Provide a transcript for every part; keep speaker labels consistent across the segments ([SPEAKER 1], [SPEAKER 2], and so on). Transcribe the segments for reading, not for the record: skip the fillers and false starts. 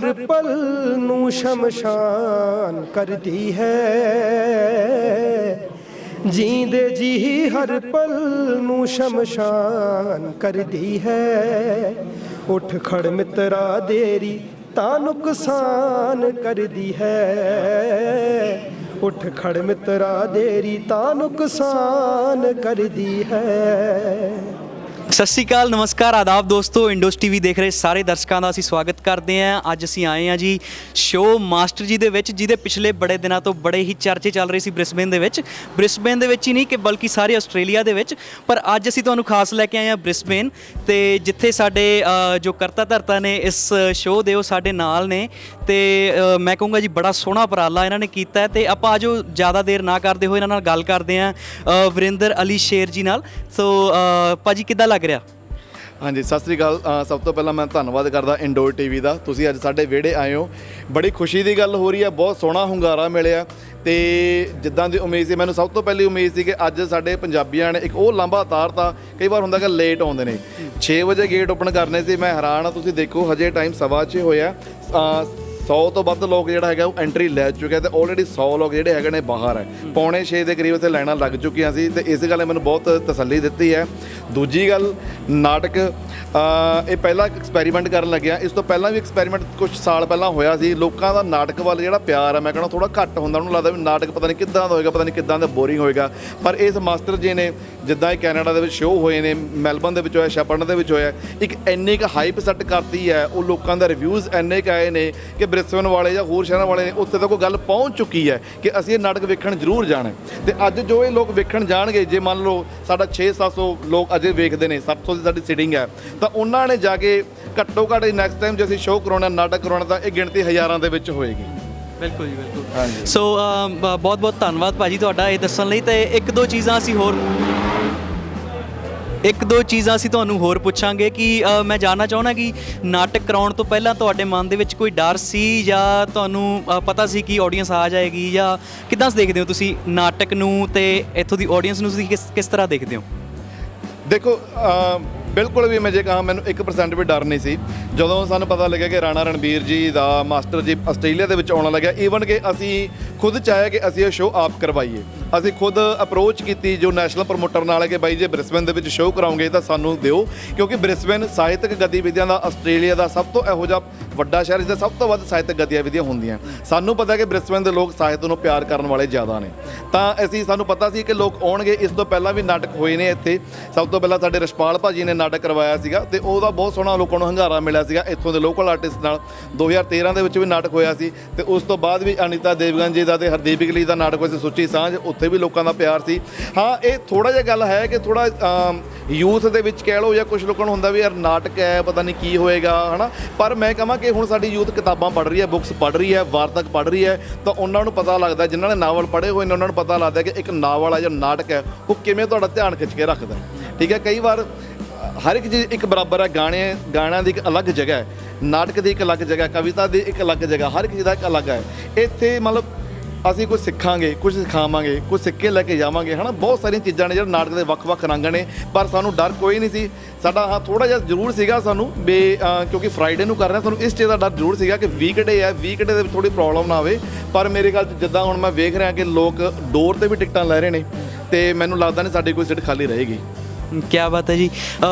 [SPEAKER 1] हर पल नू शमशान कर दी है, जींदे जी हर पल नू शमशान कर दी है। उठ खड़ मित्रा देरी तां नुकसान कर दी है, उठ खड़ मित्रा देरी तां नुकसान कर दी है।
[SPEAKER 2] ਸਤਿ ਸ਼੍ਰੀ ਅਕਾਲ, ਨਮਸਕਾਰ, ਆਦਾਬ ਦੋਸਤੋ। ਇੰਡੋਸ ਟੀਵੀ ਦੇਖ ਰਹੇ ਸਾਰੇ ਦਰਸ਼ਕਾਂ ਦਾ ਅਸੀਂ ਸਵਾਗਤ ਕਰਦੇ ਹਾਂ। ਅੱਜ ਅਸੀਂ ਆਏ ਹਾਂ ਜੀ ਸ਼ੋਅ ਮਾਸਟਰ ਜੀ ਦੇ ਵਿੱਚ, ਜਿਹਦੇ ਪਿਛਲੇ ਬੜੇ ਦਿਨਾਂ ਤੋਂ ਬੜੇ ਹੀ ਚਰਚੇ ਚੱਲ ਰਹੇ ਸੀ ਬ੍ਰਿਸਬੇਨ ਦੇ ਵਿੱਚ ਹੀ ਨਹੀਂ ਕਿ ਬਲਕਿ ਸਾਰੇ ਆਸਟ੍ਰੇਲੀਆ ਦੇ ਵਿੱਚ। ਪਰ ਅੱਜ ਅਸੀਂ ਤੁਹਾਨੂੰ ਖਾਸ ਲੈ ਕੇ ਆਏ ਹਾਂ ਬ੍ਰਿਸਬੇਨ, ਤੇ ਜਿੱਥੇ ਸਾਡੇ ਜੋ ਕਰਤਾ ਧਰਤਾ ਨੇ ਇਸ ਸ਼ੋਅ ਦੇ ਉਹ ਸਾਡੇ ਨਾਲ ਨੇ। ਤੇ ਮੈਂ ਕਹੂੰਗਾ ਜੀ ਬੜਾ ਸੋਹਣਾ ਉਪਰਾਲਾ ਇਹਨਾਂ ਨੇ ਕੀਤਾ ਹੈ। ਤੇ ਆਪਾਂ ਜੋ ਜ਼ਿਆਦਾ ਦੇਰ ਨਾ ਕਰਦੇ ਹੋਏ ਇਹਨਾਂ ਨਾਲ ਗੱਲ ਕਰਦੇ ਹਾਂ ਵਰਿੰਦਰ ਅਲੀ ਸ਼ੇਰ ਜੀ ਨਾਲ। ਸੋ ਭਾਜੀ ਕਿੱਦਾਂ ਲੱਗ ਰਿਹਾ?
[SPEAKER 3] ਹਾਂਜੀ, ਸਤਿ ਸ੍ਰੀ ਅਕਾਲ। ਸਭ ਤੋਂ ਪਹਿਲਾਂ ਮੈਂ ਧੰਨਵਾਦ ਕਰਦਾ ਇੰਡੋਰ ਟੀਵੀ ਦਾ, ਤੁਸੀਂ ਅੱਜ ਸਾਡੇ ਵਿਹੜੇ ਆਏ ਹੋ। ਬੜੀ ਖੁਸ਼ੀ ਦੀ ਗੱਲ ਹੋ ਰਹੀ ਹੈ, ਬਹੁਤ ਸੋਹਣਾ ਹੁੰਗਾਰਾ ਮਿਲਿਆ। ਤੇ ਜਿੱਦਾਂ ਦੀ ਉਮੀਦ ਸੀ, ਮੈਨੂੰ ਸਭ ਤੋਂ ਪਹਿਲੀ ਉਮੀਦ ਸੀ ਕਿ ਅੱਜ ਸਾਡੇ ਪੰਜਾਬੀਆਂ ਨੇ ਇੱਕ ਉਹ ਲਾਂਭਾ ਉਤਾਰਤਾ। ਕਈ ਵਾਰ ਹੁੰਦਾ ਕਿ ਲੇਟ ਆਉਂਦੇ ਨੇ, 6 ਵਜੇ ਗੇਟ ਓਪਨ ਕਰਨੇ ਸੀ। ਮੈਂ ਹੈਰਾਨ ਹਾਂ, ਤੁਸੀਂ ਦੇਖੋ ਹਜੇ ਟਾਈਮ 6:15 ਹੋਇਆ। 100 ਤੋਂ ਵੱਧ ਲੋਕ ਜਿਹੜਾ ਹੈਗਾ ਉਹ ਐਂਟਰੀ ਲੈ ਚੁੱਕੇ ਅਤੇ ਆਲਰੇਡੀ 100 ਲੋਕ ਜਿਹੜੇ ਹੈਗੇ ਨੇ ਬਾਹਰ ਹੈ। 5:45 ਦੇ ਕਰੀਬ ਇੱਥੇ ਲਾਈਨਾਂ ਲੱਗ ਚੁੱਕੀਆਂ ਸੀ, ਅਤੇ ਇਸ ਗੱਲ ਨੇ ਮੈਨੂੰ ਬਹੁਤ ਤਸੱਲੀ ਦਿੱਤੀ ਹੈ। ਦੂਜੀ ਗੱਲ, ਨਾਟਕ ਇਹ ਪਹਿਲਾ ਐਕਸਪੈਰੀਮੈਂਟ ਕਰਨ ਲੱਗਿਆ। ਇਸ ਤੋਂ ਪਹਿਲਾਂ ਵੀ ਐਕਸਪੈਰੀਮੈਂਟ ਕੁਝ ਸਾਲ ਪਹਿਲਾਂ ਹੋਇਆ ਸੀ। ਲੋਕਾਂ ਦਾ ਨਾਟਕ ਵੱਲ ਜਿਹੜਾ ਪਿਆਰ ਹੈ, ਮੈਂ ਕਹਿੰਦਾ ਥੋੜ੍ਹਾ ਘੱਟ ਹੁੰਦਾ। ਉਹਨੂੰ ਲੱਗਦਾ ਵੀ ਨਾਟਕ ਪਤਾ ਨਹੀਂ ਕਿੱਦਾਂ ਦਾ ਹੋਏਗਾ, ਪਤਾ ਨਹੀਂ ਕਿੱਦਾਂ ਦਾ ਬੋਰਿੰਗ ਹੋਏਗਾ। ਪਰ ਇਸ ਮਾਸਟਰ ਜੀ ਨੇ, ਜਿੱਦਾਂ ਇਹ ਕੈਨੇਡਾ ਦੇ ਵਿੱਚ ਸ਼ੋਅ ਹੋਏ ਨੇ, ਮੈਲਬਨ ਦੇ ਵਿੱਚ ਹੋਇਆ, ਸ਼ੈਪਰਨ ਦੇ ਵਿੱਚ ਹੋਇਆ, ਇੱਕ ਇੰਨੀ ਕੁ ਹਾਈਪ ਸੈੱਟ ਕਰਤੀ ਹੈ। ਉਹ ਲੋਕਾਂ ਦਾ ਰਿਵਿਊਜ਼ ਇੰਨੇ ਕੁ ਆਏ ਨੇ ਕਿ ਬ੍ਰਿਸਬੇਨ ਵਾਲੇ ਜਾਂ ਹੋਰ ਸ਼ਹਿਰਾਂ ਵਾਲੇ ਨੇ ਉੱਥੇ ਤੱਕ ਉਹ ਗੱਲ ਪਹੁੰਚ ਚੁੱਕੀ ਹੈ ਕਿ ਅਸੀਂ ਇਹ ਨਾਟਕ ਵੇਖਣ ਜ਼ਰੂਰ ਜਾਣਾ। ਅਤੇ ਅੱਜ ਜੋ ਇਹ ਲੋਕ ਵੇਖਣ ਜਾਣਗੇ, ਜੇ ਮੰਨ ਲਓ ਸਾਡਾ 600-700 ਲੋਕ ਅਜੇ ਵੇਖਦੇ ਨੇ, 700 ਦੀ ਸਾਡੀ ਸੀਟਿੰਗ ਹੈ, ਤਾਂ ਉਹਨਾਂ ਨੇ ਜਾ ਕੇ ਘੱਟੋ ਘੱਟ ਨੈਕਸਟ ਟਾਈਮ ਜੇ ਅਸੀਂ ਸ਼ੋਅ ਕਰਾਉਣਾ, ਨਾਟਕ ਕਰਾਉਣਾ, ਤਾਂ ਇਹ ਗਿਣਤੀ ਹਜ਼ਾਰਾਂ ਦੇ ਵਿੱਚ ਹੋਏਗੀ।
[SPEAKER 2] ਬਿਲਕੁਲ ਜੀ, ਬਿਲਕੁਲ।
[SPEAKER 3] ਹਾਂਜੀ,
[SPEAKER 2] ਸੋ ਬਹੁਤ ਬਹੁਤ ਧੰਨਵਾਦ ਭਾਜੀ ਤੁਹਾਡਾ ਇਹ ਦੱਸਣ ਲਈ। ਤੇ ਇੱਕ ਦੋ ਚੀਜ਼ਾਂ ਅਸੀਂ ਤੁਹਾਨੂੰ ਹੋਰ ਪੁੱਛਾਂਗੇ ਕਿ ਮੈਂ ਜਾਣਨਾ ਚਾਹੁੰਦਾ ਕਿ ਨਾਟਕ ਕਰਾਉਣ ਤੋਂ ਪਹਿਲਾਂ ਤੁਹਾਡੇ ਮਨ ਦੇ ਵਿੱਚ ਕੋਈ ਡਰ ਸੀ, ਜਾਂ ਤੁਹਾਨੂੰ ਪਤਾ ਸੀ ਕਿ ਆਡੀਅנס ਆ ਜਾਏਗੀ, ਜਾਂ ਕਿੱਦਾਂ ਦੇਖਦੇ ਹੋ ਤੁਸੀਂ ਨਾਟਕ ਨੂੰ ਤੇ ਇੱਥੋਂ ਦੀ ਆਡੀਅנס ਨੂੰ ਤੁਸੀਂ ਕਿਸ ਤਰ੍ਹਾਂ ਦੇਖਦੇ ਹੋ?
[SPEAKER 3] ਦੇਖੋ, ਬਿਲਕੁਲ ਵੀ ਮੈਂ ਜੇ ਕਹਾਂ, ਮੈਨੂੰ 1% ਵੀ ਡਰ ਨਹੀਂ ਸੀ ਜਦੋਂ ਸਾਨੂੰ ਪਤਾ ਲੱਗਿਆ ਕਿ ਰਾਣਾ ਰਣਬੀਰ ਜੀ ਦਾ ਮਾਸਟਰ ਜੀ ਆਸਟ੍ਰੇਲੀਆ ਦੇ ਵਿੱਚ ਆਉਣ ਲੱਗਿਆ। ਈਵਨ ਕਿ ਅਸੀਂ ਖੁਦ ਚਾਹਿਆ ਕਿ ਅਸੀਂ ਇਹ ਸ਼ੋਅ ਆਪ ਕਰਵਾਈਏ। ਅਸੀਂ ਖੁਦ ਅਪਰੋਚ ਕੀਤੀ ਜੋ ਨੈਸ਼ਨਲ ਪ੍ਰਮੋਟਰ ਨਾਲ ਕਿ ਬਾਈ ਜੇ ਬ੍ਰਿਸਬੇਨ ਦੇ ਵਿੱਚ ਸ਼ੋਅ ਕਰਾਉਂਗੇ ਤਾਂ ਸਾਨੂੰ ਦਿਓ, ਕਿਉਂਕਿ ਬ੍ਰਿਸਬੇਨ ਸਾਹਿਤਕ ਗਤੀਵਿਧੀਆਂ ਦਾ ਆਸਟ੍ਰੇਲੀਆ ਦਾ ਸਭ ਤੋਂ ਇਹੋ ਜਿਹਾ ਵੱਡਾ ਸ਼ਹਿਰ ਜਿੱਥੇ ਸਭ ਤੋਂ ਵੱਧ ਸਾਹਿਤਕ ਗਤੀਵਿਧੀਆਂ ਹੁੰਦੀਆਂ। ਸਾਨੂੰ ਪਤਾ ਕਿ ਬ੍ਰਿਸਬੇਨ ਦੇ ਲੋਕ ਸਾਹਿਤ ਨੂੰ ਪਿਆਰ ਕਰਨ ਵਾਲੇ ਜ਼ਿਆਦਾ ਨੇ, ਤਾਂ ਸਾਨੂੰ ਪਤਾ ਸੀ ਕਿ ਲੋਕ ਆਉਣਗੇ। ਇਸ ਤੋਂ ਪਹਿਲਾਂ ਵੀ ਨਾਟਕ ਹੋਏ ਨੇ ਇੱਥੇ। ਸਭ ਤੋਂ ਪਹਿਲਾਂ ਸਾਡੇ ਰਸ਼ਪਾਲ ਭਾਜੀ ਨੇ ਨਾਟਕ ਕਰਵਾਇਆ ਸੀਗਾ, ਅਤੇ ਉਹਦਾ ਬਹੁਤ ਸੋਹਣਾ ਲੋਕਾਂ ਨੂੰ ਹੰਗਾਰਾ ਮਿਲਿਆ ਸੀਗਾ ਇੱਥੋਂ ਦੇ ਲੋਕਲ ਆਰਟਿਸਟ ਨਾਲ। 2013 ਦੇ ਵਿੱਚ ਵੀ ਨਾਟਕ ਹੋਇਆ ਸੀ, ਅਤੇ ਉਸ ਤੋਂ ਬਾਅਦ ਵੀ ਅਨੀਤਾ ਦੇਵਗਨ ਜੀ ਦਾ ਅਤੇ ਹਰਦੀਪ ਇਕਲੀ ਦਾ ਨਾਟਕ ਹੋਇਆ ਸੀ, ਸੁੱਚੀ ਸਾਂਝ। ਉੱਥੇ ਵੀ ਲੋਕਾਂ ਦਾ ਪਿਆਰ ਸੀ। ਹਾਂ, ਇਹ ਥੋੜ੍ਹਾ ਜਿਹਾ ਗੱਲ ਹੈ ਕਿ ਥੋੜ੍ਹਾ ਯੂਥ ਦੇ ਵਿੱਚ ਕਹਿ ਲਓ, ਜਾਂ ਕੁਛ ਲੋਕਾਂ ਨੂੰ ਹੁੰਦਾ ਵੀ ਯਾਰ ਨਾਟਕ ਹੈ, ਪਤਾ ਨਹੀਂ ਕੀ ਹੋਏਗਾ, ਹੈ ਨਾ। ਪਰ ਮੈਂ ਕਹਾਂ ਕਿ ਹੁਣ ਸਾਡੀ ਯੂਥ ਕਿਤਾਬਾਂ ਪੜ੍ਹ ਰਹੀ ਹੈ, ਬੁੱਕਸ ਪੜ੍ਹ ਰਹੀ ਹੈ, ਵਾਰਤਕ ਪੜ੍ਹ ਰਹੀ ਹੈ, ਤਾਂ ਉਹਨਾਂ ਨੂੰ ਪਤਾ ਲੱਗਦਾ, ਜਿਨ੍ਹਾਂ ਨੇ ਨਾਵਲ ਪੜ੍ਹੇ ਹੋਏ ਨੇ ਉਹਨਾਂ ਨੂੰ ਪਤਾ ਲੱਗਦਾ ਕਿ ਇੱਕ ਨਾਵਲ ਹੈ ਜਾਂ ਨਾਟਕ ਹੈ ਉਹ ਕਿਵੇਂ ਤੁਹਾਡਾ ਧਿਆਨ ਖਿੱਚ ਕੇ ਰੱਖਦਾ। ਠੀਕ ਹੈ, ਕਈ ਵਾਰ ਹਰ ਇੱਕ ਚੀਜ਼ ਇੱਕ ਬਰਾਬਰ ਹੈ। ਗਾਣਿਆਂ ਦੀ ਇੱਕ ਅਲੱਗ ਜਗ੍ਹਾ ਹੈ, ਨਾਟਕ ਦੀ ਇੱਕ ਅਲੱਗ ਜਗ੍ਹਾ, ਕਵਿਤਾ ਦੀ ਇੱਕ ਅਲੱਗ ਜਗ੍ਹਾ, ਹਰ ਇੱਕ ਚੀਜ਼ ਦਾ ਇੱਕ ਅਲੱਗ ਹੈ। ਇੱਥੇ ਮਤਲਬ ਅਸੀਂ ਕੁਝ ਸਿੱਖਾਂਗੇ, ਕੁਝ ਸਿਖਾਵਾਂਗੇ, ਕੁਝ ਸਿੱਖ ਕੇ ਲੈ ਕੇ ਜਾਵਾਂਗੇ, ਹੈ ਨਾ। ਬਹੁਤ ਸਾਰੀਆਂ ਚੀਜ਼ਾਂ ਨੇ ਜਿਹੜੇ ਨਾਟਕ ਦੇ ਵੱਖ-ਵੱਖ ਰੰਗ ਨੇ, ਪਰ ਸਾਨੂੰ ਡਰ ਕੋਈ ਨਹੀਂ ਸੀ। ਸਾਡਾ ਹਾਂ ਥੋੜ੍ਹਾ ਜਿਹਾ ਜ਼ਰੂਰ ਸੀਗਾ ਸਾਨੂੰ ਵੀ, ਕਿਉਂਕਿ ਫਰਾਈਡੇ ਨੂੰ ਕਰ ਰਹੇ ਸਾਨੂੰ ਇਸ ਚੀਜ਼ ਦਾ ਡਰ ਜ਼ਰੂਰ ਸੀਗਾ ਕਿ ਵੀਕਡੇ ਹੈ, ਵੀਕਡੇ ਦੇ ਵਿੱਚ ਥੋੜ੍ਹੀ ਪ੍ਰੋਬਲਮ ਨਾ ਆਵੇ। ਪਰ ਮੇਰੇ ਖਿਆਲ 'ਚ ਜਿੱਦਾਂ ਹੁਣ ਮੈਂ ਵੇਖ ਰਿਹਾ ਕਿ ਲੋਕ ਡੋਰ 'ਤੇ ਵੀ ਟਿਕਟਾਂ ਲੈ ਰਹੇ ਨੇ, ਅਤੇ ਮੈਨੂੰ ਲੱਗਦਾ ਨਹੀਂ ਸਾਡੀ ਕੋਈ ਸੀਟ ਖਾਲੀ ਰਹੇਗੀ।
[SPEAKER 2] ਕਿਆ ਬਾਤ ਹੈ ਜੀ।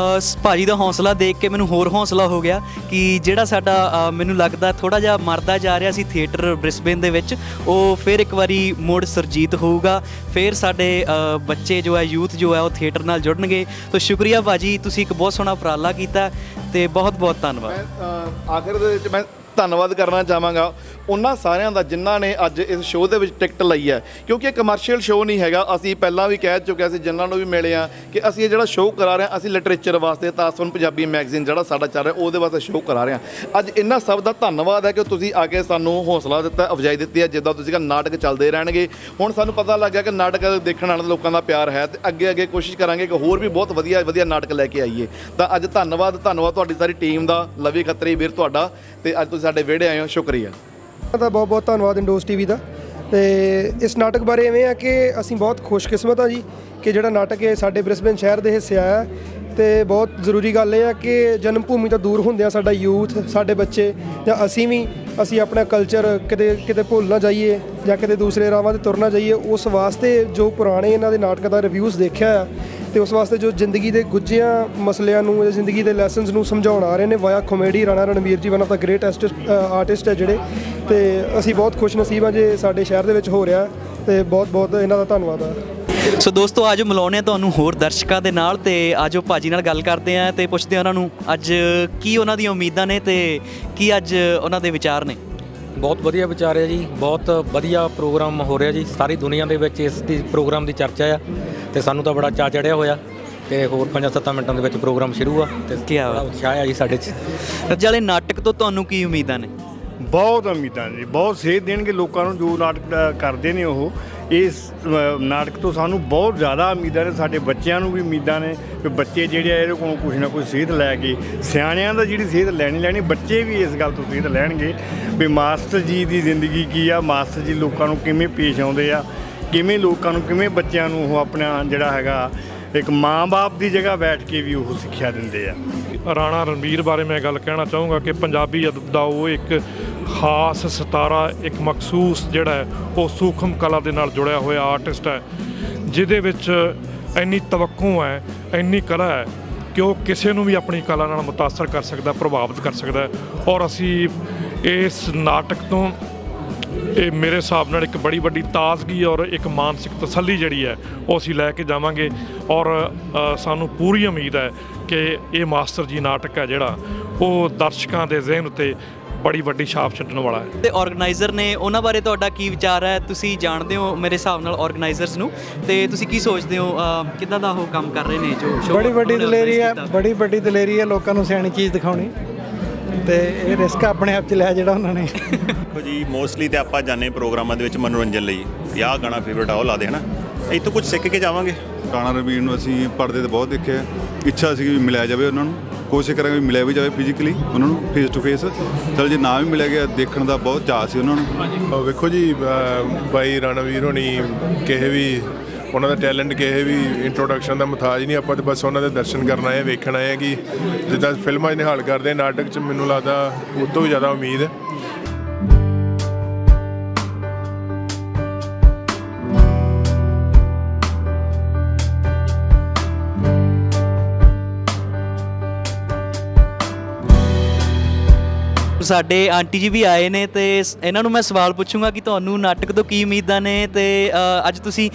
[SPEAKER 2] ਭਾਜੀ ਦਾ ਹੌਸਲਾ ਦੇਖ ਕੇ ਮੈਨੂੰ ਹੋਰ ਹੌਸਲਾ ਹੋ ਗਿਆ ਕਿ ਜਿਹੜਾ ਸਾਡਾ ਮੈਨੂੰ ਲੱਗਦਾ ਥੋੜ੍ਹਾ ਜਿਹਾ ਮਰਦਾ ਜਾ ਰਿਹਾ ਸੀ ਥੀਏਟਰ ਬ੍ਰਿਸਬੇਨ ਦੇ ਵਿੱਚ, ਉਹ ਫਿਰ ਇੱਕ ਵਾਰੀ ਮੁੜ ਸੁਰਜੀਤ ਹੋਊਗਾ। ਫਿਰ ਸਾਡੇ ਬੱਚੇ ਜੋ ਹੈ, ਯੂਥ ਜੋ ਹੈ, ਉਹ ਥੀਏਟਰ ਨਾਲ ਜੁੜਨਗੇ। ਤਾਂ ਸ਼ੁਕਰੀਆ ਭਾਜੀ, ਤੁਸੀਂ ਇੱਕ ਬਹੁਤ ਸੋਹਣਾ ਉਪਰਾਲਾ ਕੀਤਾ, ਅਤੇ ਬਹੁਤ ਬਹੁਤ ਧੰਨਵਾਦ।
[SPEAKER 3] ਆਖਿਰ ਦੇ ਵਿੱਚ ਮੈਂ ਧੰਨਵਾਦ ਕਰਨਾ ਚਾਹਾਂਗਾ ਉਹਨਾਂ ਸਾਰਿਆਂ ਦਾ ਜਿਨ੍ਹਾਂ ਨੇ ਅੱਜ ਇਸ ਸ਼ੋਅ ਦੇ ਵਿੱਚ ਟਿਕਟ ਲਈ ਹੈ, ਕਿਉਂਕਿ ਇਹ ਕਮਰਸ਼ੀਅਲ ਸ਼ੋਅ ਨਹੀਂ ਹੈਗਾ। ਅਸੀਂ ਪਹਿਲਾਂ ਵੀ ਕਹਿ ਚੁੱਕਿਆ ਸੀ, ਜਿਨ੍ਹਾਂ ਨੂੰ ਵੀ ਮਿਲੇ ਆ, ਕਿ ਅਸੀਂ ਇਹ ਜਿਹੜਾ ਸ਼ੋਅ ਕਰਾ ਰਹੇ ਹਾਂ, ਅਸੀਂ ਲਿਟਰੇਚਰ ਵਾਸਤੇ ਤਾਸਵਨ ਪੰਜਾਬੀ ਮੈਗਜ਼ੀਨ ਜਿਹੜਾ ਸਾਡਾ ਚੱਲ ਰਿਹਾ ਉਹਦੇ ਵਾਸਤੇ ਸ਼ੋਅ ਕਰਾ ਰਹੇ ਹਾਂ। ਅੱਜ ਇਹਨਾਂ ਸਭ ਦਾ ਧੰਨਵਾਦ ਹੈ ਕਿ ਤੁਸੀਂ ਆ ਕੇ ਸਾਨੂੰ ਹੌਸਲਾ ਦਿੱਤਾ, ਅਫਜਾਈ ਦਿੱਤੀ ਹੈ। ਜਿੱਦਾਂ ਤੁਸੀਂ ਕਿਹਾ ਨਾਟਕ ਚੱਲਦੇ ਰਹਿਣਗੇ। ਹੁਣ ਸਾਨੂੰ ਪਤਾ ਲੱਗ ਗਿਆ ਕਿ ਨਾਟਕ ਦੇਖਣ ਵਾਲੇ ਲੋਕਾਂ ਦਾ ਪਿਆਰ ਹੈ, ਅਤੇ ਅੱਗੇ ਕੋਸ਼ਿਸ਼ ਕਰਾਂਗੇ ਕਿ ਹੋਰ ਵੀ ਬਹੁਤ ਵਧੀਆ ਨਾਟਕ ਲੈ ਕੇ ਆਈਏ। ਤਾਂ ਅੱਜ ਧੰਨਵਾਦ ਤੁਹਾਡੀ ਸਾਰੀ ਟੀਮ ਦਾ, ਲਵੀ ਖੱਤਰੀ ਵੀਰ ਤੁਹਾਡਾ, ਅਤੇ ਅੱਜ ਤੁਸੀਂ ਸਾਡੇ ਵਿਹੜੇ ਆਏ ਹੋ, ਸ਼ੁਕਰੀਆ।
[SPEAKER 1] ਦਾ ਬਹੁਤ ਬਹੁਤ ਧੰਨਵਾਦ ਇੰਡੋਸ ਟੀਵੀ ਦਾ। ਤੇ ਇਸ ਨਾਟਕ ਬਾਰੇ ਇਵੇਂ ਆ ਕਿ ਅਸੀਂ ਬਹੁਤ ਖੁਸ਼ਕਿਸਮਤ ਹਾਂ ਜੀ ਕਿ ਜਿਹੜਾ ਨਾਟਕ ਹੈ ਸਾਡੇ ਬ੍ਰਿਸਬੇਨ ਸ਼ਹਿਰ ਦੇ ਹਿੱਸੇ ਆਇਆ ਤੇ ਬਹੁਤ ਜ਼ਰੂਰੀ ਗੱਲ ਇਹ ਆ ਕਿ ਜਨਮ ਭੂਮੀ ਤੋਂ ਦੂਰ ਹੁੰਦਿਆਂ ਸਾਡਾ ਯੂਥ, ਸਾਡੇ ਬੱਚੇ ਜਾਂ ਅਸੀਂ ਆਪਣਾ ਕਲਚਰ ਕਿਤੇ ਭੁੱਲ ਨਾ ਜਾਈਏ ਜਾਂ ਕਿਤੇ ਦੂਸਰੇ ਰਾਹਾਂ 'ਤੇ ਤੁਰ ਨਾ ਜਾਈਏ। ਉਸ ਵਾਸਤੇ ਜੋ ਪੁਰਾਣੇ ਇਹਨਾਂ ਦੇ ਨਾਟਕਾਂ ਦਾ ਰਿਵਿਊਜ਼ ਦੇਖਿਆ ਆ ਤੇ ਉਸ ਵਾਸਤੇ ਜੋ ਜ਼ਿੰਦਗੀ ਦੇ ਗੁੱਝਿਆਂ ਮਸਲਿਆਂ ਨੂੰ ਜਾਂ ਜ਼ਿੰਦਗੀ ਦੇ ਲੈਸਨਸ ਨੂੰ ਸਮਝਾਉਣ ਆ ਰਹੇ ਨੇ ਵਾਇਆ ਕਾਮੇਡੀ। ਰਾਣਾ ਰਣਵੀਰ ਜੀ one of the greatest artist ਹੈ ਜਿਹੜੇ, ਤੇ ਅਸੀਂ ਬਹੁਤ ਖੁਸ਼ ਨਸੀਬ ਹਾਂ ਜੇ ਸਾਡੇ ਸ਼ਹਿਰ ਦੇ ਵਿੱਚ ਹੋ ਰਿਹਾ ਤੇ ਬਹੁਤ ਇਹਨਾਂ ਦਾ ਧੰਨਵਾਦ ਆ।
[SPEAKER 2] ਸੋ ਦੋਸਤੋ ਆਜੋ ਮਿਲਾਉਂਦੇ ਹਾਂ ਤੁਹਾਨੂੰ ਹੋਰ ਦਰਸ਼ਕਾਂ ਦੇ ਨਾਲ ਤੇ ਆਜੋ ਭਾਜੀ ਨਾਲ ਗੱਲ ਕਰਦੇ ਹਾਂ ਤੇ ਪੁੱਛਦੇ ਹਾਂ ਉਹਨਾਂ ਨੂੰ ਅੱਜ ਕੀ ਉਹਨਾਂ ਦੀਆਂ ਉਮੀਦਾਂ ਨੇ ਤੇ ਕੀ ਅੱਜ ਉਹਨਾਂ ਦੇ ਵਿਚਾਰ ਨੇ।
[SPEAKER 4] ਬਹੁਤ ਵਧੀਆ ਵਿਚਾਰ ਹੈ ਜੀ, ਬਹੁਤ ਵਧੀਆ ਪ੍ਰੋਗਰਾਮ ਹੋ ਰਿਹਾ ਜੀ। ਸਾਰੀ ਦੁਨੀਆ ਦੇ ਵਿੱਚ ਇਸ ਦੀ ਪ੍ਰੋਗਰਾਮ ਦੀ ਚਰਚਾ ਆ ਤੇ ਸਾਨੂੰ ਤਾਂ ਬੜਾ ਚਾਅ ਚੜਿਆ ਹੋਇਆ ਤੇ ਹੋਰ 5-7 ਮਿੰਟਾਂ ਦੇ ਵਿੱਚ ਪ੍ਰੋਗਰਾਮ ਸ਼ੁਰੂ ਆ ਤੇ
[SPEAKER 2] ਕੀ
[SPEAKER 4] ਬੜਾ ਉਤਸ਼ਾਹ ਆ ਜੀ ਸਾਡੇ 'ਚ।
[SPEAKER 2] ਰਜਾਲੇ ਨਾਟਕ ਤੋਂ ਤੁਹਾਨੂੰ ਕੀ ਉਮੀਦਾਂ ਨੇ?
[SPEAKER 5] ਬਹੁਤ ਉਮੀਦਾਂ ਜੀ, ਬਹੁਤ ਸੇਧ ਦੇਣਗੇ ਲੋਕਾਂ ਨੂੰ ਜੋ ਨਾਟਕ ਕਰਦੇ ਨੇ ਉਹ। ਇਸ ਨਾਟਕ ਤੋਂ ਸਾਨੂੰ ਬਹੁਤ ਜ਼ਿਆਦਾ ਉਮੀਦਾਂ ਨੇ, ਸਾਡੇ ਬੱਚਿਆਂ ਨੂੰ ਵੀ ਉਮੀਦਾਂ ਨੇ ਕਿ ਬੱਚੇ ਜਿਹੜੇ ਆ ਇਹਦੇ ਕੋਲੋਂ ਕੁਛ ਨਾ ਕੁਛ ਸੇਧ ਲੈ ਕੇ, ਸਿਆਣਿਆਂ ਦਾ ਜਿਹੜੀ ਸੇਧ ਲੈਣੀ ਬੱਚੇ ਵੀ ਇਸ ਗੱਲ ਤੋਂ ਸੇਧ ਲੈਣਗੇ ਵੀ ਮਾਸਟਰ ਜੀ ਦੀ ਜ਼ਿੰਦਗੀ ਕੀ ਆ, ਮਾਸਟਰ ਜੀ ਲੋਕਾਂ ਨੂੰ ਕਿਵੇਂ ਪੇਸ਼ ਆਉਂਦੇ ਆ, ਕਿਵੇਂ ਬੱਚਿਆਂ ਨੂੰ ਉਹ ਆਪਣਾ ਜਿਹੜਾ ਹੈਗਾ ਇੱਕ ਮਾਂ-ਬਾਪ ਦੀ ਜਗ੍ਹਾ ਬੈਠ ਕੇ ਵੀ ਉਹ ਸਿੱਖਿਆ ਦਿੰਦੇ ਆ।
[SPEAKER 6] ਰਾਣਾ ਰਣਬੀਰ ਬਾਰੇ ਮੈਂ ਗੱਲ ਕਹਿਣਾ ਚਾਹੂੰਗਾ ਕਿ ਪੰਜਾਬੀ ਅਦਬ ਦਾ ਉਹ ਇੱਕ ਖਾਸ ਸਿਤਾਰਾ, ਇੱਕ ਮਖਸੂਸ ਜਿਹੜਾ ਹੈ ਉਹ ਸੂਖਮ ਕਲਾ ਦੇ ਨਾਲ ਜੁੜਿਆ ਹੋਇਆ ਆਰਟਿਸਟ ਹੈ, ਜਿਹਦੇ ਵਿੱਚ ਇੰਨੀ ਤਵੱਕੂ ਹੈ, ਇੰਨੀ ਕਲਾ ਹੈ ਕਿ ਉਹ ਕਿਸੇ ਨੂੰ ਵੀ ਆਪਣੀ ਕਲਾ ਨਾਲ ਮੁਤਾਸਰ ਕਰ ਸਕਦਾ, ਪ੍ਰਭਾਵਿਤ ਕਰ ਸਕਦਾ। ਔਰ ਅਸੀਂ ਇਸ ਨਾਟਕ ਤੋਂ ਇਹ ਮੇਰੇ ਹਿਸਾਬ ਨਾਲ ਇੱਕ ਬੜੀ ਵੱਡੀ ਤਾਜ਼ਗੀ ਔਰ ਇੱਕ ਮਾਨਸਿਕ ਤਸੱਲੀ ਜਿਹੜੀ ਹੈ ਉਹ ਅਸੀਂ ਲੈ ਕੇ ਜਾਵਾਂਗੇ। ਔਰ ਸਾਨੂੰ ਪੂਰੀ ਉਮੀਦ ਹੈ ਕਿ ਇਹ ਮਾਸਟਰ ਜੀ ਨਾਟਕ ਹੈ ਜਿਹੜਾ ਉਹ ਦਰਸ਼ਕਾਂ ਦੇ ਜ਼ਿਹਨ ਉੱਤੇ ਬੜੀ ਵੱਡੀ ਛਾਪ ਛੱਡਣ ਵਾਲਾ ਹੈ।
[SPEAKER 2] ਤੇ ਆਰਗੇਨਾਈਜ਼ਰ ਨੇ ਉਹਨਾਂ ਬਾਰੇ ਤੁਹਾਡਾ ਕੀ ਵਿਚਾਰ ਹੈ? ਤੁਸੀਂ ਜਾਣਦੇ ਹੋ ਮੇਰੇ ਹਿਸਾਬ ਨਾਲ ਆਰਗੇਨਾਈਜ਼ਰਸ ਨੂੰ, ਤੇ ਤੁਸੀਂ ਕੀ ਸੋਚਦੇ ਹੋ ਕਿੱਦਾਂ ਦਾ ਉਹ ਕੰਮ ਕਰ ਰਹੇ ਨੇ ਜੋ show
[SPEAKER 7] ਬੜੀ ਵੱਡੀ
[SPEAKER 2] ਉਹਨਾਂ ਨੇ
[SPEAKER 7] ਦਲੇਰੀ ਹੈ,
[SPEAKER 2] organize ਕੀਤਾ?
[SPEAKER 7] ਬੜੀ ਵੱਡੀ ਦਲੇਰੀ ਹੈ ਲੋਕਾਂ ਨੂੰ ਸਿਆਣੀ ਚੀਜ਼ ਦਿਖਾਉਣੀ ਤੇ ਇਹ ਰਿਸਕ ਆਪਣੇ ਆਪ 'ਚ ਲਿਆ ਜਿਹੜਾ ਉਹਨਾਂ ਨੇ।
[SPEAKER 8] ਦੇਖੋ ਜੀ, ਮੋਸਟਲੀ ਤੇ ਆਪਾਂ ਜਾਂਦੇ ਪ੍ਰੋਗਰਾਮਾਂ ਦੇ ਵਿੱਚ ਮਨੋਰੰਜਨ ਲਈ, ਆਹ ਗਾਣਾ ਫੇਵਰਟ ਆ ਉਹ ਲਾ ਦੇ ਹਨਾ, ਇਹ ਤੋਂ ਕੁਝ ਸਿੱਖ ਕੇ ਜਾਵਾਂਗੇ।
[SPEAKER 9] ਰਾਣਾ ਰਣਬੀਰ ਨੂੰ ਅਸੀਂ ਪਰਦੇ ਤੇ ਬਹੁਤ ਦੇਖਿਆ, ਇੱਛਾ ਸੀ ਵੀ ਮਿਲਿਆ ਜਾਵੇ ਉਹਨਾਂ ਨੂੰ, ਕੋਸ਼ਿਸ਼ ਕਰਾਂਗੇ ਵੀ ਮਿਲਿਆ ਵੀ ਜਾਵੇ ਫਿਜ਼ੀਕਲੀ ਉਹਨਾਂ ਨੂੰ ਫੇਸ ਟੂ ਫੇਸ। ਚਲ ਜੇ ਨਾ ਵੀ ਮਿਲਿਆ ਗਿਆ ਦੇਖਣ ਦਾ ਬਹੁਤ ਚਾਅ ਸੀ ਉਹਨਾਂ ਨੂੰ।
[SPEAKER 10] ਵੇਖੋ ਜੀ, ਬਾਈ ਰਣਵੀਰ ਹੋਣੀ ਕਿਸੇ ਵੀ ਉਹਨਾਂ ਦਾ ਟੈਲੈਂਟ ਕਿਸੇ ਵੀ ਇੰਟਰੋਡਕਸ਼ਨ ਦਾ ਮੁਤਾਜ ਨਹੀਂ, ਆਪਾਂ ਤਾਂ ਬਸ ਉਹਨਾਂ ਦੇ ਦਰਸ਼ਨ ਕਰਨ ਆਏ, ਵੇਖਣ ਆਏ ਕਿ ਜਿੱਦਾਂ ਫਿਲਮਾਂ 'ਚ ਨਿਹਾਲ ਕਰਦੇ, ਨਾਟਕ 'ਚ ਮੈਨੂੰ ਲੱਗਦਾ ਉਹ ਤੋਂ ਵੀ ਜ਼ਿਆਦਾ ਉਮੀਦ ਹੈ।
[SPEAKER 2] ਸਾਡੇ ਆਂਟੀ ਜੀ ਵੀ ਆਏ ਨੇ ਤੇ ਇਹਨਾਂ ਨੂੰ ਮੈਂ ਸਵਾਲ ਪੁੱਛੂੰਗਾ ਕਿ ਤੁਹਾਨੂੰ ਨਾਟਕ ਤੋਂ ਕੀ ਉਮੀਦਾਂ ਨੇ ਤੇ ਅੱਜ ਤੁਸੀਂ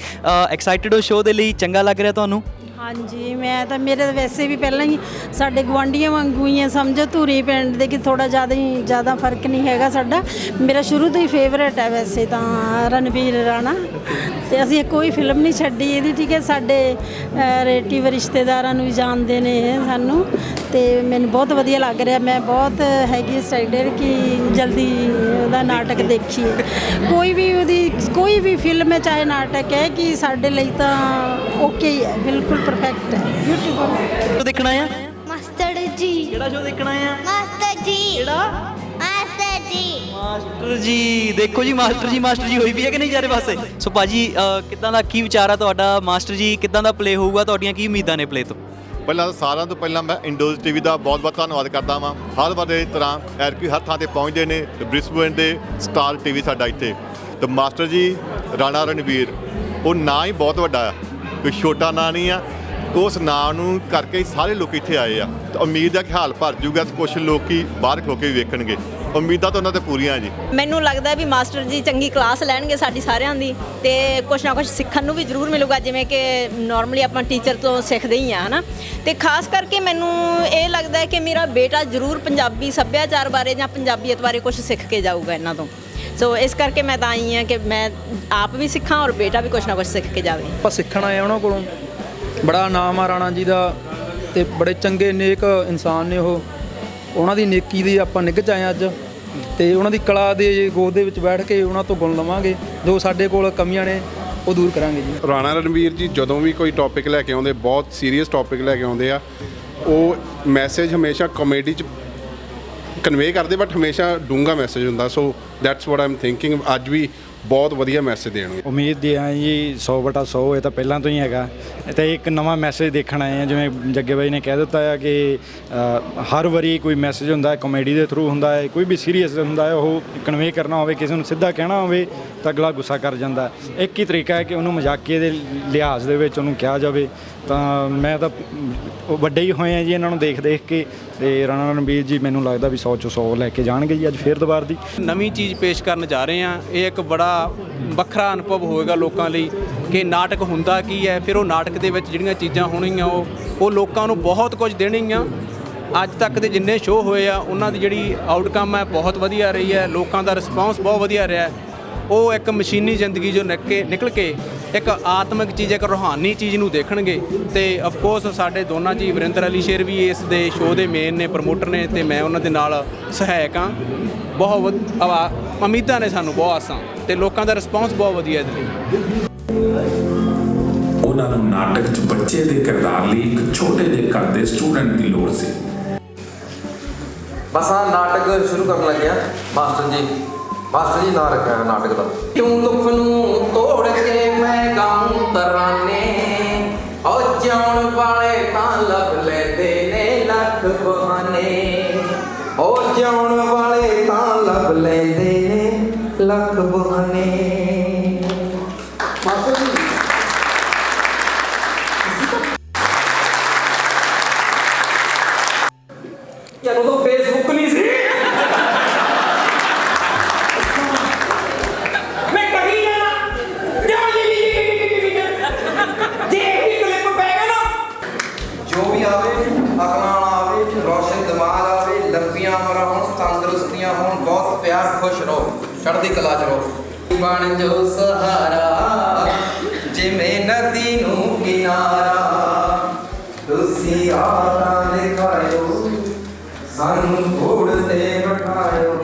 [SPEAKER 2] ਐਕਸਾਈਟਡ ਹੋ ਸ਼ੋਅ ਦੇ ਲਈ? ਚੰਗਾ ਲੱਗ ਰਿਹਾ ਤੁਹਾਨੂੰ?
[SPEAKER 11] ਹਾਂਜੀ, ਮੈਂ ਤਾਂ ਮੇਰੇ ਵੈਸੇ ਵੀ ਪਹਿਲਾਂ ਹੀ ਸਾਡੇ ਗੁਆਂਢੀਆਂ ਵਾਂਗੂ ਹੀ ਆ, ਸਮਝੋ ਧੂਰੀ ਪਿੰਡ ਦੇ ਕਿ ਥੋੜਾ ਜ਼ਿਆਦਾ ਫਰਕ ਨਹੀਂ ਹੈਗਾ ਸਾਡਾ। ਮੇਰਾ ਸ਼ੁਰੂ ਤੋਂ ਹੀ ਫੇਵਰੇਟ ਹੈ ਵੈਸੇ ਤਾਂ ਰਣਬੀਰ ਰਾਣਾ, ਤੇ ਅਸੀਂ ਕੋਈ ਫਿਲਮ ਨਹੀਂ ਛੱਡੀ ਇਹਦੀ। ਠੀਕ ਹੈ, ਸਾਡੇ ਰਿਲੇਟਿਵ ਰਿਸ਼ਤੇਦਾਰਾਂ ਨੂੰ ਵੀ ਜਾਣਦੇ ਨੇ ਸਾਨੂੰ, ਤੇ ਮੈਨੂੰ ਬਹੁਤ ਵਧੀਆ ਲੱਗ ਰਿਹਾ। ਮੈਂ ਬਹੁਤ ਹੈਗੀ ਐਕਸਾਈਟਡ ਕਿ ਜਲਦੀ ਉਹਦਾ ਨਾਟਕ ਦੇਖੀਏ। ਕੋਈ ਵੀ ਫਿਲਮ ਹੈ ਚਾਹੇ ਨਾਟਕ ਹੈ ਕਿ ਸਾਡੇ ਲਈ ਤਾਂ ਓਕੇ ਹੀ ਹੈ, ਬਿਲਕੁਲ ਪਰਫੈਕਟ ਹੈ, ਬਿਊਟੀਫੁਲ।
[SPEAKER 2] ਸ਼ੋਅ ਦੇਖਣਾ ਆ?
[SPEAKER 12] ਮਾਸਟਰ ਜੀ।
[SPEAKER 2] ਕਿਹੜਾ ਸ਼ੋਅ ਦੇਖਣਾ ਆ?
[SPEAKER 12] ਮਾਸਟਰ ਜੀ।
[SPEAKER 2] ਕਿਹੜਾ?
[SPEAKER 12] ਮਾਸਟਰ ਜੀ।
[SPEAKER 2] ਮਾਸਟਰ ਜੀ। ਦੇਖੋ ਜੀ ਮਾਸਟਰ ਜੀ ਹੋਈ ਵੀ ਹੈ ਕਿ ਨਹੀਂ ਚਾਰੇ ਪਾਸੇ? ਸੋ ਭਾਜੀ ਕਿੱਦਾਂ ਦਾ ਕੀ ਵਿਚਾਰ ਆ ਤੁਹਾਡਾ? ਮਾਸਟਰ ਜੀ ਕਿੱਦਾਂ ਦਾ ਪਲੇ ਹੋਊਗਾ? ਤੁਹਾਡੀਆਂ ਕੀ ਉਮੀਦਾਂ ਨੇ ਪਲੇ ਤੋਂ?
[SPEAKER 8] ਪਹਿਲਾਂ ਤਾਂ ਸਾਰਿਆਂ ਤੋਂ ਪਹਿਲਾਂ ਮੈਂ ਇੰਡੋਜ਼ ਟੀਵੀ ਦਾ ਬਹੁਤ ਧੰਨਵਾਦ ਕਰਦਾ ਵਾਂ। ਹਰ ਵਾਰ ਦੀ ਤਰ੍ਹਾਂ ਐਰਕੀ ਹਰ ਥਾਂ ਤੇ ਪਹੁੰਚਦੇ ਨੇ ਤੇ ਬ੍ਰਿਸਬੇਨ ਦੇ ਸਟਾਰ ਟੀਵੀ ਸਾਡਾ ਇੱਥੇ। ਤੇ ਮਾਸਟਰ ਜੀ ਰਾਣਾ ਰਣਬੀਰ ਉਹ ਨਾਂ ਹੀ ਬਹੁਤ ਵੱਡਾ ਆ, ਕੋਈ ਛੋਟਾ ਨਾਂ ਨਹੀਂ ਆ। ਉਸ ਨਾਂ ਨੂੰ ਕਰਕੇ ਹੀ ਸਾਰੇ ਲੋਕ ਇੱਥੇ ਆਏ ਆ ਤੇ ਉਮੀਦ ਹੈ ਕਿ ਹਾਲ ਭਰ ਜੂਗਾ ਤੇ ਕੁਛ ਲੋਕੀ ਬਾਹਰ ਖਲੋ ਕੇ ਵੀ ਵੇਖਣਗੇ। ਉਮੀਦਾਂ ਤਾਂ ਉਹਨਾਂ ਤੇ ਪੂਰੀਆਂ ਜੀ।
[SPEAKER 13] ਮੈਨੂੰ ਲੱਗਦਾ ਵੀ ਮਾਸਟਰ ਜੀ ਚੰਗੀ ਕਲਾਸ ਲੈਣਗੇ ਸਾਡੀ ਸਾਰਿਆਂ ਦੀ, ਤੇ ਕੁਛ ਨਾ ਕੁਛ ਸਿੱਖਣ ਨੂੰ ਵੀ ਜ਼ਰੂਰ ਮਿਲੂਗਾ, ਜਿਵੇਂ ਕਿ ਨਾਰਮਲੀ ਆਪਾਂ ਟੀਚਰ ਤੋਂ ਸਿੱਖਦੇ ਹੀ ਆ ਹਨਾ। ਤੇ ਖਾਸ ਕਰਕੇ ਮੈਨੂੰ ਇਹ ਲੱਗਦਾ ਹੈ ਕਿ ਮੇਰਾ ਬੇਟਾ ਜ਼ਰੂਰ ਪੰਜਾਬੀ ਸੱਭਿਆਚਾਰ ਬਾਰੇ ਜਾਂ ਪੰਜਾਬੀਅਤ ਬਾਰੇ ਕੁਛ ਸਿੱਖ ਕੇ ਜਾਊਗਾ ਇਹਨਾਂ ਤੋਂ। ਸੋ ਇਸ ਕਰਕੇ ਮੈਂ ਤਾਂ ਆਈ ਹਾਂ ਕਿ ਮੈਂ ਆਪ ਵੀ ਸਿੱਖਾਂ ਔਰ ਬੇਟਾ ਵੀ ਕੁਛ ਨਾ ਕੁਛ ਸਿੱਖ ਕੇ ਜਾਵੇ।
[SPEAKER 7] ਆਪਾਂ ਸਿੱਖਣ ਆਏ ਉਹਨਾਂ ਕੋਲੋਂ, ਬੜਾ ਨਾਮ ਆ ਰਾਣਾ ਜੀ ਦਾ ਤੇ ਬੜੇ ਚੰਗੇ ਨੇਕ ਇਨਸਾਨ ਨੇ ਉਹ। ਉਹਨਾਂ ਦੀ ਨੇਕੀ ਦੀ ਆਪਾਂ ਨਿੱਘ 'ਚ ਆਏ ਅੱਜ, ਤੇ ਉਹਨਾਂ ਦੀ ਕਲਾ ਦੇ ਗੋਦ ਦੇ ਵਿੱਚ ਬੈਠ ਕੇ ਉਹਨਾਂ ਤੋਂ ਗੁਣ ਲਵਾਂਗੇ, ਜੋ ਸਾਡੇ ਕੋਲ ਕਮੀਆਂ ਨੇ ਉਹ ਦੂਰ ਕਰਾਂਗੇ ਜੀ।
[SPEAKER 10] ਰਾਣਾ ਰਣਬੀਰ ਜੀ ਜਦੋਂ ਵੀ ਕੋਈ ਟੌਪਿਕ ਲੈ ਕੇ ਆਉਂਦੇ, ਬਹੁਤ ਸੀਰੀਅਸ ਟੌਪਿਕ ਲੈ ਕੇ ਆਉਂਦੇ ਆ, ਉਹ ਮੈਸੇਜ ਹਮੇਸ਼ਾ ਕਾਮੇਡੀ 'ਚ ਕਨਵੇ ਕਰਦੇ, ਬਟ ਹਮੇਸ਼ਾ ਡੂੰਘਾ ਮੈਸੇਜ ਹੁੰਦਾ। So that's what I am thinking. ਅੱਜ ਵੀ
[SPEAKER 14] ਬਹੁਤ ਵਧੀਆ ਮੈਸੇਜ ਦੇਣਗੇ।
[SPEAKER 5] ਉਮੀਦ ਦੀ ਆ ਜੀ 100/100 ਇਹ ਤਾਂ ਪਹਿਲਾਂ ਤੋਂ ਹੀ ਹੈਗਾ ਤੇ ਇੱਕ ਨਵਾਂ ਮੈਸੇਜ ਦੇਖਣ ਆਏ ਆ। ਜਿਵੇਂ ਜੱਗੇ ਬਾਈ ਨੇ ਕਹਿ ਦਿੱਤਾ ਆ ਕਿ ਹਰ ਵਾਰੀ ਕੋਈ ਮੈਸੇਜ ਹੁੰਦਾ ਕਾਮੇਡੀ ਦੇ ਥਰੂ ਹੁੰਦਾ ਹੈ, ਕੋਈ ਵੀ ਸੀਰੀਅਸ ਹੁੰਦਾ ਹੈ, ਉਹ ਕਨਵੇ ਕਰਨਾ ਹੋਵੇ, ਕਿਸੇ ਨੂੰ ਸਿੱਧਾ ਕਹਿਣਾ ਹੋਵੇ ਤਾਂ ਅਗਲਾ ਗੁੱਸਾ ਕਰ ਜਾਂਦਾ। ਇੱਕ ਹੀ ਤਰੀਕਾ ਹੈ ਕਿ ਉਹਨੂੰ ਮਜ਼ਾਕੀਏ ਦੇ ਲਿਹਾਜ਼ ਦੇ ਵਿੱਚ ਉਹਨੂੰ ਕਿਹਾ ਜਾਵੇ। ਤਾਂ ਮੈਂ ਤਾਂ ਵੱਡੇ ਹੀ ਹੋਏ ਆ ਜੀ ਇਹਨਾਂ ਨੂੰ ਦੇਖ ਕੇ, ਤੇ ਰਾਣਾ ਰਣਬੀਰ ਜੀ ਮੈਨੂੰ ਲੱਗਦਾ ਵੀ 100 'ਚੋਂ 100 ਲੈ ਕੇ ਜਾਣਗੇ ਜੀ ਅੱਜ ਫੇਰ ਦੁਬਾਰ ਦੀ
[SPEAKER 15] ਨਵੀਂ ਚੀਜ਼ ਪੇਸ਼ ਕਰਨ ਜਾ ਰਹੇ ਹਾਂ। ਇਹ ਇੱਕ ਬੜਾ ਵੱਖਰਾ ਅਨੁਭਵ ਹੋਵੇਗਾ ਲੋਕਾਂ ਲਈ ਕਿ ਨਾਟਕ ਹੁੰਦਾ ਕੀ ਹੈ, ਫਿਰ ਉਹ ਨਾਟਕ ਦੇ ਵਿੱਚ ਜਿਹੜੀਆਂ ਚੀਜ਼ਾਂ ਹੋਣਗੀਆਂ ਉਹ ਲੋਕਾਂ ਨੂੰ ਬਹੁਤ ਕੁਝ ਦੇਣਗੀਆਂ। ਅੱਜ ਤੱਕ ਦੇ ਜਿੰਨੇ ਸ਼ੋਅ ਹੋਏ ਆ ਉਹਨਾਂ ਦੀ ਜਿਹੜੀ ਆਊਟਕਮ ਹੈ ਬਹੁਤ ਵਧੀਆ ਰਹੀ ਹੈ, ਲੋਕਾਂ ਦਾ ਰਿਸਪੌਂਸ ਬਹੁਤ ਵਧੀਆ ਰਿਹਾ। ਉਹ ਇੱਕ ਮਸ਼ੀਨੀ ਜ਼ਿੰਦਗੀ ਜੋ ਨਿਕਲ ਕੇ ਇੱਕ ਆਤਮਿਕ ਚੀਜ਼, ਇੱਕ ਰੂਹਾਨੀ ਚੀਜ਼ ਨੂੰ ਦੇਖਣਗੇ। ਤੇ ਆਫ ਕੋਰਸ ਸਾਡੇ ਦੋਨਾਂ ਜੀ ਵਰਿੰਦਰ ਅਲੀ ਸ਼ੇਰ ਵੀ ਇਸ ਦੇ ਸ਼ੋਅ ਦੇ ਮੇਨ ਨੇ, ਪ੍ਰਮੋਟਰ ਨੇ, ਤੇ ਮੈਂ ਉਹਨਾਂ ਦੇ ਨਾਲ ਸਹਾਇਕ ਹਾਂ। ਬਹੁਤ ਉਮੀਦਾਂ ਨੇ ਸਾਨੂੰ, ਬਹੁਤ ਆਸਾਂ, ਤੇ ਲੋਕਾਂ ਦਾ ਰਿਸਪੌਂਸ ਬਹੁਤ ਵਧੀਆ ਇਹਦੇ ਲਈ।
[SPEAKER 16] ਉਹਨਾਂ ਨੂੰ ਨਾਟਕ 'ਚ ਬੱਚੇ ਦੇ ਕਿਰਦਾਰ ਲਈ ਇੱਕ ਛੋਟੇ ਜਿਹੇ ਘਰ ਦੇ ਸਟੂਡੈਂਟ ਦੀ ਲੋੜ ਸੀ।
[SPEAKER 17] ਬਸ ਆ ਨਾਟਕ ਸ਼ੁਰੂ ਕਰਨ ਲੱਗਿਆ। ਮਾਸਟਰ ਜੀ ਨਾਂ ਰੱਖਿਆ ਨਾਟਕ ਦਾ।
[SPEAKER 7] ਕਿਉਂ ਦੁੱਖ ਨੂੰ ਤੋੜ ਕੇ ਮੈਂ ਗਾਉਂ ਤਰਾਨੇ, ਉਹ ਜਿਉਣ ਵਾਲੇ ਤਾਂ ਲੱਭ ਲੈਂਦੇ ਨੇ ਲੱਖ ਬਹਾਨੇ, ਉਹ ਜਿਉਣ ਵਾਲੇ ਤਾਂ ਲੱਭ ਲੈਂਦੇ ਨੇ ਲੱਖ ਬਹਾਨੇ। ਯਾਰ ਉਦੋਂ ਫੇਸਬੁੱਕ ਨਹੀਂ ਸੀ। ਬਹੁਤ ਪਿਆਰ, ਖੁਸ਼ ਰਹੋ, ਚੜ੍ਹਦੀ ਕਲਾ 'ਚ ਰਹੋ। ਬਣ ਜੋ ਸਹਾਰਾ ਜਿਵੇਂ ਨਦੀ ਨੂੰ ਕਿਨਾਰਾ, ਤੁਸੀਂ ਆਰਾਂ ਲਿਖਾਇਓ ਸਾਨੂੰ ਘੋੜ ਤੇ ਬਿਠਾਇਓ,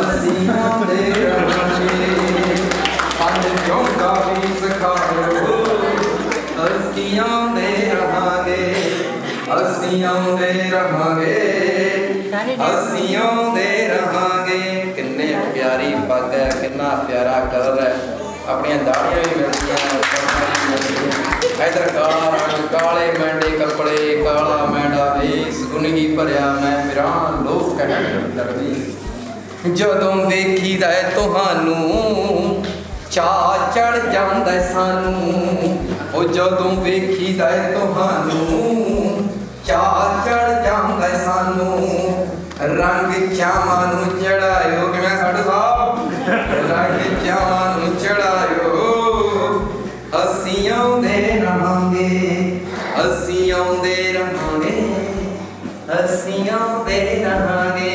[SPEAKER 7] ਅਸੀਂ ਆਉਂਦੇ ਰਹਾਂਗੇ ਸਾਨੂੰ ਚੌਂਕਾ ਵੀ ਸਿਖਾਇਓ, ਅਸੀਂ ਆਉਂਦੇ ਰਹਾਂਗੇ, ਅਸੀਂ ਆਉਂਦੇ ਰਹਾਂਗੇ, ਅਸੀਂ ਆਉਂਦੇ ਰਹਾਂਗੇ। ਕਿੰਨੇ ਪਿਆਰੀ ਪੱਗ ਹੈ, ਕਿੰਨਾ ਪਿਆਰਾ ਕਲਰ ਹੈ, ਆਪਣੀਆਂ ਦਾੜੀਆਂ ਵੀ ਮਿਲਦੀਆਂ, ਇਧਰ ਕਾਲਾ ਰੰਗ, ਕਾਲੇ ਮੈਂਡੇ ਕੱਪੜੇ, ਕਾਲਾ ਮੈਂਡਾ ਵੇਸ, ਗੁਨਗੀ ਭਰਿਆ ਮੈਂ ਮੇਰਾ ਲੋਕ ਲੱਗਦੀ। ਜਦੋਂ ਵੇਖੀਦਾ ਤੁਹਾਨੂੰ ਚਾਅ ਚੜ ਜਾਂਦਾ ਸਾਨੂੰ, ਉਹ ਜਦੋਂ ਵੇਖੀਦਾ ਤੁਹਾਨੂੰ ਚਾਅ ਚੜ ਜਾਂਦਾ ਸਾਨੂੰ। ਰੰਗ ਚਾਵਾਂ ਨੂੰ ਚੜਾਇਓ, ਕਿਵੇਂ ਸਾਡੇ ਸਾਹਿਬ, ਰੰਗ ਚਾਵਾਂ ਨੂੰ ਚੜਾਇਓ, ਅਸੀਂ ਆਉਂਦੇ ਰਹਾਂਗੇ, ਅਸੀਂ ਆਉਂਦੇ ਰਹਾਂਗੇ, ਅਸੀਂ ਆਉਂਦੇ ਰਹਾਂਗੇ।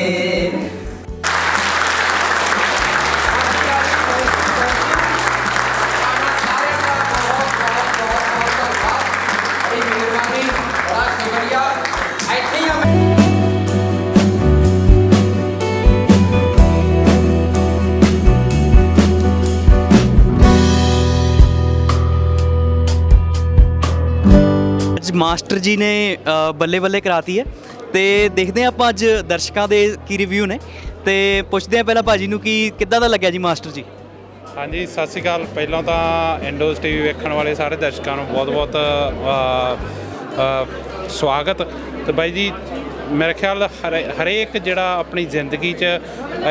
[SPEAKER 2] ਮਾਸਟਰ ਜੀ ਨੇ ਬੱਲੇ ਬੱਲੇ ਕਰਾਤੀ ਹੈ, ਤੇ ਦੇਖਦੇ ਹਾਂ ਆਪਾਂ ਅੱਜ ਦਰਸ਼ਕਾਂ ਦੇ ਕੀ ਰਿਵਿਊ ਨੇ, ਤੇ ਪੁੱਛਦੇ ਹਾਂ ਪਹਿਲਾਂ ਭਾਜੀ ਨੂੰ ਕਿ ਕਿੱਦਾਂ ਦਾ ਲੱਗਿਆ ਜੀ ਮਾਸਟਰ ਜੀ।
[SPEAKER 18] ਹਾਂਜੀ, ਸਤਿ ਸ਼੍ਰੀ ਅਕਾਲ। ਪਹਿਲਾਂ ਤਾਂ ਇੰਡੋਜ਼ ਟੀਵੀ ਵੇਖਣ ਵਾਲੇ ਸਾਰੇ ਦਰਸ਼ਕਾਂ ਨੂੰ ਬਹੁਤ ਬਹੁਤ ਸਵਾਗਤ। ਤੇ ਬਾਈ ਜੀ ਮੇਰੇ ਖਿਆਲ ਹਰੇਕ ਜਿਹੜਾ ਆਪਣੀ ਜ਼ਿੰਦਗੀ 'ਚ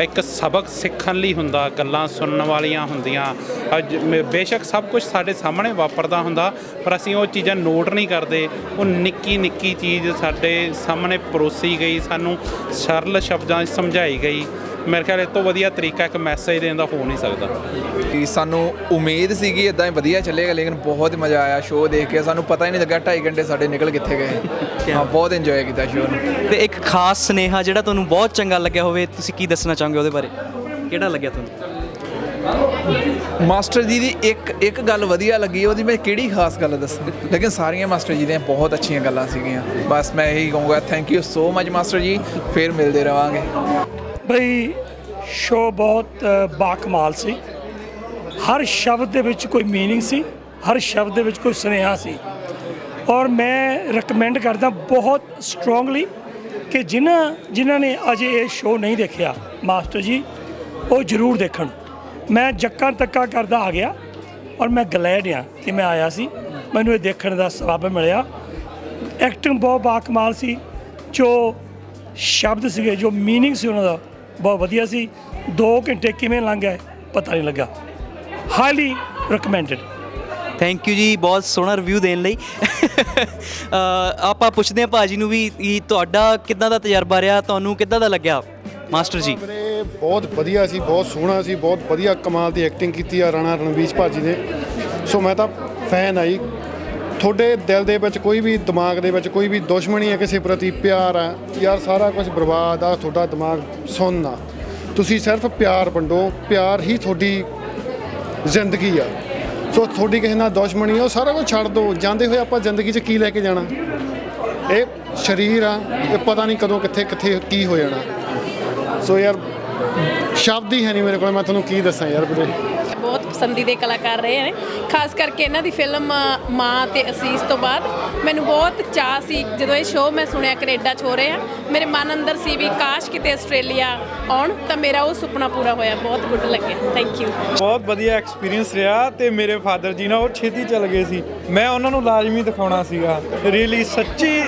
[SPEAKER 18] ਇੱਕ ਸਬਕ ਸਿੱਖਣ ਲਈ ਹੁੰਦਾ, ਗੱਲਾਂ ਸੁਣਨ ਵਾਲੀਆਂ ਹੁੰਦੀਆਂ। ਬੇਸ਼ੱਕ ਸਭ ਕੁਝ ਸਾਡੇ ਸਾਹਮਣੇ ਵਾਪਰਦਾ ਹੁੰਦਾ, ਪਰ ਅਸੀਂ ਉਹ ਚੀਜ਼ਾਂ ਨੋਟ ਨਹੀਂ ਕਰਦੇ। ਉਹ ਨਿੱਕੀ ਨਿੱਕੀ ਚੀਜ਼ ਸਾਡੇ ਸਾਹਮਣੇ ਪਰੋਸੀ ਗਈ, ਸਾਨੂੰ ਸਰਲ ਸ਼ਬਦਾਂ 'ਚ ਸਮਝਾਈ ਗਈ। ਮੇਰੇ ਖਿਆਲ ਇਹ ਤੋਂ ਵਧੀਆ ਤਰੀਕਾ ਇੱਕ ਮੈਸੇਜ ਦੇਣ ਦਾ ਹੋ ਨਹੀਂ ਸਕਦਾ।
[SPEAKER 19] ਕਿ ਸਾਨੂੰ ਉਮੀਦ ਸੀਗੀ ਇੱਦਾਂ ਹੀ ਵਧੀਆ ਚੱਲੇਗਾ, ਲੇਕਿਨ ਬਹੁਤ ਮਜ਼ਾ ਆਇਆ ਸ਼ੋਅ ਦੇਖ ਕੇ। ਸਾਨੂੰ ਪਤਾ ਹੀ ਨਹੀਂ ਲੱਗਾ 2.5 ਘੰਟੇ ਸਾਡੇ ਨਿਕਲ ਕਿੱਥੇ ਗਏ। ਹਾਂ, ਬਹੁਤ ਇੰਜੋਏ ਕੀਤਾ ਸ਼ੋਅ ਨੂੰ।
[SPEAKER 2] ਤੇ ਇੱਕ ਖਾਸ ਸੁਨੇਹਾ ਜਿਹੜਾ ਤੁਹਾਨੂੰ ਬਹੁਤ ਚੰਗਾ ਲੱਗਿਆ ਹੋਵੇ, ਤੁਸੀਂ ਕੀ ਦੱਸਣਾ ਚਾਹੋਗੇ ਉਹਦੇ ਬਾਰੇ? ਕਿਹੜਾ ਲੱਗਿਆ ਤੁਹਾਨੂੰ?
[SPEAKER 19] ਮਾਸਟਰ ਜੀ ਦੀ ਇੱਕ ਗੱਲ ਵਧੀਆ ਲੱਗੀ, ਉਹਦੀ ਮੈਂ ਕਿਹੜੀ ਖਾਸ ਗੱਲ ਦੱਸਾਂ, ਲੇਕਿਨ ਸਾਰੀਆਂ ਮਾਸਟਰ ਜੀ ਦੀਆਂ ਬਹੁਤ ਅੱਛੀਆਂ ਗੱਲਾਂ ਸੀਗੀਆਂ। ਬਸ ਮੈਂ ਇਹੀ ਕਹੂੰਗਾ, thank you so much master ਜੀ, ਫਿਰ ਮਿਲਦੇ ਰਵਾਂਗੇ।
[SPEAKER 20] ਬਈ ਸ਼ੋਅ ਬਹੁਤ ਬਾਕਮਾਲ ਸੀ। ਹਰ ਸ਼ਬਦ ਦੇ ਵਿੱਚ ਕੋਈ ਮੀਨਿੰਗ ਸੀ, ਹਰ ਸ਼ਬਦ ਦੇ ਵਿੱਚ ਕੋਈ ਸੁਨੇਹਾ ਸੀ। ਔਰ ਮੈਂ ਰეკਮੈਂਡ ਕਰਦਾ ਬਹੁਤ ਸਟਰੋਂਗਲੀ ਕਿ ਜਿਨ੍ਹਾਂ ਨੇ ਅਜੇ ਇਹ ਸ਼ੋਅ ਨਹੀਂ ਦੇਖਿਆ ਮਾਸਟਰ ਜੀ, ਉਹ ਜ਼ਰੂਰ ਦੇਖਣ। ਮੈਂ ਜੱਕਾਂ ਤੱਕਾ ਕਰਦਾ ਆ ਗਿਆ ਔਰ ਮੈਂ ਗਲੈਡ ਆ ਕਿ ਮੈਂ ਆਇਆ ਸੀ, ਮੈਨੂੰ ਇਹ ਦੇਖਣ ਦਾ ਸਬੱਬ ਮਿਲਿਆ। ਐਕਟਿੰਗ ਬਹੁਤ ਬਾਕਮਾਲ ਸੀ, ਜੋ ਸ਼ਬਦ ਸੀਗੇ, ਜੋ ਮੀਨਿੰਗ ਸੀ ਉਹਨਾਂ ਦਾ ਬਹੁਤ ਵਧੀਆ ਸੀ। 2 ਘੰਟੇ ਕਿਵੇਂ ਲੰਘ ਗਏ ਪਤਾ ਨਹੀਂ ਲੱਗਾ। Highly recommended.
[SPEAKER 2] ਥੈਂਕ ਯੂ ਜੀ, ਬਹੁਤ ਸੋਹਣਾ ਰਿਵਿਊ ਦੇਣ ਲਈ। ਆਪਾਂ ਪੁੱਛਦੇ ਹਾਂ ਭਾਜੀ ਨੂੰ ਵੀ ਤੁਹਾਡਾ ਕਿੱਦਾਂ ਦਾ ਤਜਰਬਾ ਰਿਹਾ, ਤੁਹਾਨੂੰ ਕਿੱਦਾਂ ਦਾ ਲੱਗਿਆ ਮਾਸਟਰ ਜੀ?
[SPEAKER 14] ਵੀਰੇ ਬਹੁਤ ਵਧੀਆ ਸੀ, ਬਹੁਤ ਸੋਹਣਾ ਸੀ, ਬਹੁਤ ਵਧੀਆ ਕਮਾਲ ਦੀ ਐਕਟਿੰਗ ਕੀਤੀ ਆ ਰਾਣਾ ਰਣਵੀਰ ਭਾਜੀ ਨੇ। ਸੋ ਮੈਂ ਤਾਂ ਫੈਨ ਆਈ। ਤੁਹਾਡੇ ਦਿਲ ਦੇ ਵਿੱਚ ਕੋਈ ਵੀ, ਦਿਮਾਗ ਦੇ ਵਿੱਚ ਕੋਈ ਵੀ ਦੁਸ਼ਮਣੀ ਹੈ ਕਿਸੇ ਪ੍ਰਤੀ, ਪਿਆਰ ਆ ਯਾਰ, ਸਾਰਾ ਕੁਝ ਬਰਬਾਦ ਆ। ਤੁਹਾਡਾ ਦਿਮਾਗ ਸੁਣਨਾ, ਤੁਸੀਂ ਸਿਰਫ ਪਿਆਰ ਵੰਡੋ, ਪਿਆਰ ਹੀ ਤੁਹਾਡੀ ਜ਼ਿੰਦਗੀ ਆ। ਸੋ ਤੁਹਾਡੀ ਕਿਸੇ ਨਾਲ ਦੁਸ਼ਮਣੀ, ਉਹ ਸਾਰਾ ਕੁਝ ਛੱਡ ਦਿਓ। ਜਾਂਦੇ ਹੋਏ ਆਪਾਂ ਜ਼ਿੰਦਗੀ 'ਚ ਕੀ ਲੈ ਕੇ ਜਾਣਾ? ਇਹ ਸਰੀਰ ਆ, ਇਹ ਪਤਾ ਨਹੀਂ ਕਦੋਂ ਕਿੱਥੇ ਕਿੱਥੇ ਕੀ ਹੋ ਜਾਣਾ। ਸੋ ਯਾਰ ਸ਼ਬਦ ਹੀ ਹੈ ਨਹੀਂ ਮੇਰੇ ਕੋਲ, ਮੈਂ ਤੁਹਾਨੂੰ ਕੀ ਦੱਸਾਂ ਯਾਰ ਵੀਰੇ।
[SPEAKER 21] ਬਹੁਤ ਪਸੰਦੀਦੇ ਕਲਾਕਾਰ ਰਹੇ ਨੇ, ਖਾਸ ਕਰਕੇ ਇਹਨਾਂ ਦੀ ਫਿਲਮ ਮਾਂ ਤੇ ਅਸੀਸ ਤੋਂ ਬਾਅਦ ਮੈਨੂੰ ਬਹੁਤ ਚਾਅ ਸੀ। ਜਦੋਂ ਇਹ ਸ਼ੋਅ ਮੈਂ ਸੁਣਿਆ ਕੈਨੇਡਾ 'ਚ ਹੋ ਰਿਹਾ, ਮੇਰੇ ਮਨ ਅੰਦਰ ਸੀ ਵੀ ਕਾਸ਼ ਕਿਤੇ ਆਸਟ੍ਰੇਲੀਆ ਆਉਣ, ਤਾਂ ਮੇਰਾ ਉਹ ਸੁਪਨਾ ਪੂਰਾ ਹੋਇਆ। ਬਹੁਤ ਗੁੱਡ ਲੱਗਿਆ। Thank you.
[SPEAKER 22] ਬਹੁਤ ਵਧੀਆ ਐਕਸਪੀਰੀਅੰਸ ਰਿਹਾ। ਤੇ ਮੇਰੇ ਫਾਦਰ ਜੀ ਨਾ ਉਹ ਛੇਤੀ ਚਲ ਗਏ ਸੀ, ਮੈਂ ਉਹਨਾਂ ਨੂੰ ਲਾਜ਼ਮੀ ਦਿਖਾਉਣਾ ਸੀਗਾ। ਰੀਅਲੀ ਸੱਚੀ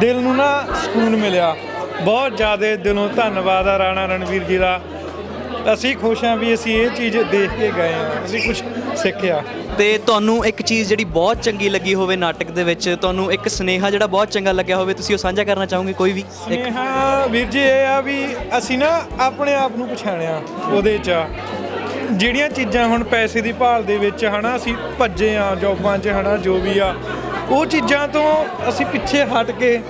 [SPEAKER 22] ਦਿਲ ਨੂੰ ਨਾ ਸਕੂਨ ਮਿਲਿਆ। ਬਹੁਤ ਜ਼ਿਆਦਾ ਦਿਲੋਂ ਧੰਨਵਾਦ ਆ ਰਾਣਾ ਰਣਵੀਰ ਜੀ ਦਾ। ਅਸੀਂ ਖੁਸ਼ ਹਾਂ ਵੀ ਅਸੀਂ ਇਹ ਚੀਜ਼ ਦੇਖ ਕੇ ਗਏ ਹਾਂ, ਅਸੀਂ ਕੁਝ ਸਿੱਖਿਆ।
[SPEAKER 2] ਤੇ ਤੁਹਾਨੂੰ ਇੱਕ ਚੀਜ਼ ਜਿਹੜੀ ਬਹੁਤ ਚੰਗੀ ਲੱਗੀ ਹੋਵੇ ਨਾਟਕ ਦੇ ਵਿੱਚ, ਤੁਹਾਨੂੰ ਇੱਕ ਸੁਨੇਹਾ ਜਿਹੜਾ ਬਹੁਤ ਚੰਗਾ ਲੱਗਿਆ ਹੋਵੇ, ਤੁਸੀਂ ਉਹ ਸਾਂਝਾ ਕਰਨਾ ਚਾਹੋਗੇ ਕੋਈ ਵੀ?
[SPEAKER 22] ਸੁਨੇਹਾ ਵੀਰ ਜੀ ਇਹ ਆ ਵੀ ਅਸੀਂ ਨਾ ਆਪਣੇ ਆਪ ਨੂੰ ਪਛਾਣਿਆ ਉਹਦੇ 'ਚ। ਜਿਹੜੀਆਂ ਚੀਜ਼ਾਂ ਹੁਣ ਪੈਸੇ ਦੀ ਭਾਲ ਦੇ ਵਿੱਚ ਹਨਾ ਅਸੀਂ ਭੱਜੇ ਆ ਜੋਬਾਂ 'ਚ ਹਨਾ, ਜੋ ਵੀ ਆ ਉਹ ਚੀਜ਼ਾਂ ਤੋਂ ਅਸੀਂ ਪਿੱਛੇ ਹਟ ਕੇ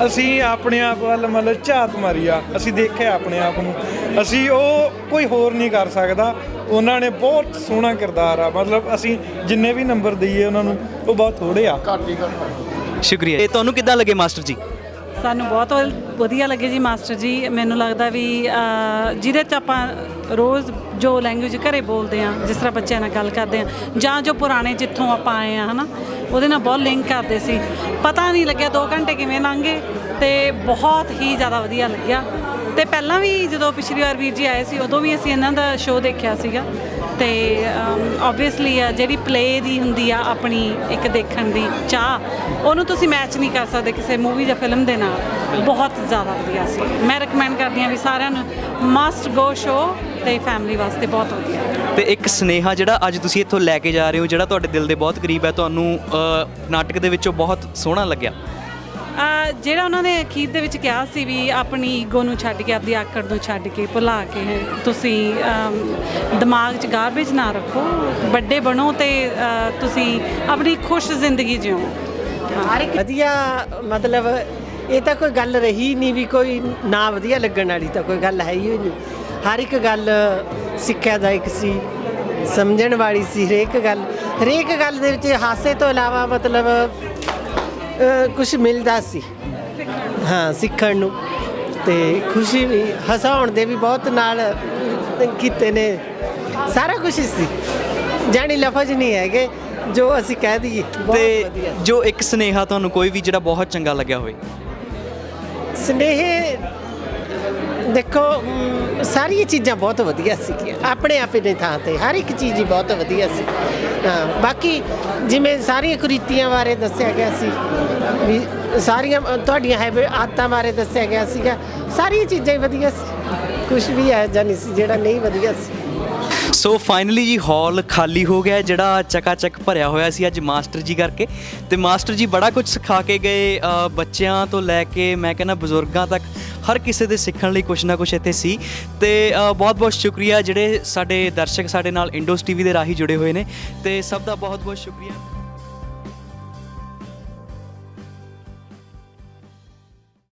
[SPEAKER 22] ਅਸੀਂ ਆਪਣੇ ਆਪ ਵੱਲ ਮਤਲਬ ਝਾਤ ਮਾਰੀ ਆ। ਅਸੀਂ ਦੇਖਿਆ ਆਪਣੇ ਆਪ ਨੂੰ, ਅਸੀਂ ਉਹ ਕੋਈ ਹੋਰ ਨਹੀਂ ਕਰ ਸਕਦਾ। ਉਹਨਾਂ ਨੇ ਬਹੁਤ ਸੋਹਣਾ ਕਿਰਦਾਰ ਆ, ਮਤਲਬ ਅਸੀਂ ਜਿੰਨੇ ਵੀ ਨੰਬਰ ਦਈਏ ਉਹਨਾਂ ਨੂੰ ਉਹ ਬਹੁਤ ਥੋੜ੍ਹੇ ਆ।
[SPEAKER 2] ਸ਼ੁਕਰੀਆ। ਤੇ ਤੁਹਾਨੂੰ ਕਿੱਦਾਂ ਲੱਗੇ ਮਾਸਟਰ ਜੀ?
[SPEAKER 23] ਸਾਨੂੰ ਬਹੁਤ ਵਧੀਆ ਲੱਗੇ ਜੀ ਮਾਸਟਰ ਜੀ। ਮੈਨੂੰ ਲੱਗਦਾ ਵੀ ਜਿਹਦੇ 'ਚ ਆਪਾਂ ਰੋਜ਼ ਜੋ ਲੈਂਗੁਏਜ ਘਰੇ ਬੋਲਦੇ ਹਾਂ, ਜਿਸ ਤਰ੍ਹਾਂ ਬੱਚਿਆਂ ਨਾਲ ਗੱਲ ਕਰਦੇ ਹਾਂ, ਜਾਂ ਜੋ ਪੁਰਾਣੇ ਜਿੱਥੋਂ ਆਪਾਂ ਆਏ ਹਾਂ ਹੈ ਨਾ, ਉਹਦੇ ਨਾਲ ਬਹੁਤ ਲਿੰਕ ਕਰਦੇ ਸੀ। ਪਤਾ ਨਹੀਂ ਲੱਗਿਆ 2 ਘੰਟੇ ਕਿਵੇਂ ਲੰਘੇ, ਤੇ ਬਹੁਤ ਹੀ ਜ਼ਿਆਦਾ ਵਧੀਆ ਲੱਗਿਆ। ਤੇ ਪਹਿਲਾਂ ਵੀ ਜਦੋਂ ਪਿਛਲੀ ਵਾਰ ਵੀਰ ਜੀ ਆਏ ਸੀ, ਉਦੋਂ ਵੀ ਅਸੀਂ ਇਹਨਾਂ ਦਾ ਸ਼ੋਅ ਦੇਖਿਆ ਸੀਗਾ। ਤੇ ਓਬਵੀਅਸਲੀ ਜਿਹੜੀ ਪਲੇ ਦੀ ਹੁੰਦੀ ਆ ਆਪਣੀ ਇੱਕ ਦੇਖਣ ਦੀ ਚਾਹ, ਉਹਨੂੰ ਤੁਸੀਂ ਮੈਚ ਨਹੀਂ ਕਰ ਸਕਦੇ ਕਿਸੇ ਮੂਵੀ ਜਾਂ ਫਿਲਮ ਦੇ ਨਾਲ। ਬਹੁਤ ਜ਼ਿਆਦਾ ਵਧੀਆ ਸੀ। ਮੈਂ ਰਿਕਮੈਂਡ ਕਰਦੀ ਹਾਂ ਵੀ ਸਾਰਿਆਂ ਨੂੰ ਮਸਟ ਗੋ ਸ਼ੋਅ, ਤੇ ਫੈਮਿਲੀ ਵਾਸਤੇ ਬਹੁਤ ਵਧੀਆ।
[SPEAKER 2] ਤੇ ਇੱਕ ਸੁਨੇਹਾ ਜਿਹੜਾ ਅੱਜ ਤੁਸੀਂ ਇੱਥੋਂ ਲੈ ਕੇ ਜਾ ਰਹੇ ਹੋ, ਜਿਹੜਾ ਤੁਹਾਡੇ ਦਿਲ ਦੇ ਬਹੁਤ ਕਰੀਬ ਹੈ, ਤੁਹਾਨੂੰ ਨਾਟਕ ਦੇ ਵਿੱਚੋਂ ਬਹੁਤ ਸੋਹਣਾ ਲੱਗਿਆ?
[SPEAKER 23] ਜਿਹੜਾ ਉਹਨਾਂ ਨੇ ਅਖੀਰ ਦੇ ਵਿੱਚ ਕਿਹਾ ਸੀ ਵੀ ਆਪਣੀ ਈਗੋ ਨੂੰ ਛੱਡ ਕੇ, ਆਪਦੀ ਆਕੜ ਨੂੰ ਛੱਡ ਕੇ, ਭੁਲਾ ਕੇ ਤੁਸੀਂ ਦਿਮਾਗ 'ਚ ਗਾਰਬੇਜ ਨਾ ਰੱਖੋ, ਵੱਡੇ ਬਣੋ ਤੇ ਤੁਸੀਂ ਆਪਣੀ ਖੁਸ਼ ਜ਼ਿੰਦਗੀ ਜਿਓ।
[SPEAKER 24] ਵਧੀਆ, ਮਤਲਬ ਇਹ ਤਾਂ ਕੋਈ ਗੱਲ ਰਹੀ ਨਹੀਂ ਵੀ ਕੋਈ ਨਾ ਵਧੀਆ ਲੱਗਣ ਵਾਲੀ ਤਾਂ ਕੋਈ ਗੱਲ ਹੈ ਹੀ ਨਹੀਂ। ਹਰ ਇੱਕ ਗੱਲ ਸਿੱਖਿਆਦਾਇਕ ਸੀ, ਸਮਝਣ ਵਾਲੀ ਸੀ। ਹਰੇਕ ਗੱਲ ਦੇ ਵਿੱਚ ਹਾਸੇ ਤੋਂ ਇਲਾਵਾ ਮਤਲਬ ਕੁਛ ਮਿਲਦਾ ਸੀ, ਹਾਂ, ਸਿੱਖਣ ਨੂੰ। ਤੇ ਖੁਸ਼ੀ ਵੀ, ਹਸਾਉਣ ਦੇ ਵੀ ਬਹੁਤ ਨਾਲ ਕੀਤੇ ਨੇ। ਸਾਰਾ ਕੁਛ ਸੀ, ਜਾਣੀ ਲਫ਼ਜ਼ ਨਹੀਂ ਹੈਗੇ ਜੋ ਅਸੀਂ ਕਹਿ ਦਈਏ।
[SPEAKER 2] ਤੇ ਜੋ ਇੱਕ ਸੁਨੇਹਾ ਤੁਹਾਨੂੰ ਕੋਈ ਵੀ ਜਿਹੜਾ ਬਹੁਤ ਚੰਗਾ ਲੱਗਿਆ ਹੋਵੇ?
[SPEAKER 24] ਸੁਨੇਹੇ ਦੇਖੋ, ਸਾਰੀਆਂ ਚੀਜ਼ਾਂ ਬਹੁਤ ਵਧੀਆ ਸੀਗੀਆਂ ਆਪਣੇ ਆਪਣੀ ਥਾਂ 'ਤੇ। ਹਰ ਇੱਕ ਚੀਜ਼ ਹੀ ਬਹੁਤ ਵਧੀਆ ਸੀ। ਹਾਂ, ਬਾਕੀ ਜਿਵੇਂ ਸਾਰੀਆਂ ਕੁਰੀਤੀਆਂ ਬਾਰੇ ਦੱਸਿਆ ਗਿਆ ਸੀ, ਵੀ ਸਾਰੀਆਂ ਤੁਹਾਡੀਆਂ ਆਦਤਾਂ ਬਾਰੇ ਦੱਸਿਆ ਗਿਆ ਸੀਗਾ। ਸਾਰੀਆਂ ਚੀਜ਼ਾਂ ਹੀ ਵਧੀਆ ਸੀ, ਕੁਛ ਵੀ ਇਹੋ ਜਿਹਾ ਨਹੀਂ ਸੀ ਜਿਹੜਾ ਨਹੀਂ ਵਧੀਆ ਸੀ।
[SPEAKER 2] ਸੋ ਫਾਈਨਲੀ ਜੀ ਹਾਲ ਖਾਲੀ ਹੋ ਗਿਆ, ਜਿਹੜਾ ਚਕਾਚਕ ਭਰਿਆ ਹੋਇਆ ਸੀ ਅੱਜ ਮਾਸਟਰ ਜੀ ਕਰਕੇ। ਤੇ ਮਾਸਟਰ ਜੀ ਬੜਾ ਕੁਝ ਸਿਖਾ ਕੇ ਗਏ, ਬੱਚਿਆਂ ਤੋਂ ਲੈ ਕੇ ਮੈਂ ਕਹਿੰਦਾ ਬਜ਼ੁਰਗਾਂ ਤੱਕ ਹਰ ਕਿਸੇ ਦੇ ਸਿੱਖਣ ਲਈ ਕੁਛ ਨਾ ਕੁਛ ਇੱਥੇ ਸੀ। ਤੇ ਬਹੁਤ ਬਹੁਤ ਸ਼ੁਕਰੀਆ ਜਿਹੜੇ ਸਾਡੇ ਦਰਸ਼ਕ ਸਾਡੇ ਨਾਲ ਇੰਡੋਸ ਟੀਵੀ ਦੇ ਰਾਹੀਂ ਜੁੜੇ ਹੋਏ ਨੇ, ਤੇ ਸਭ ਦਾ ਬਹੁਤ ਬਹੁਤ ਸ਼ੁਕਰੀਆ।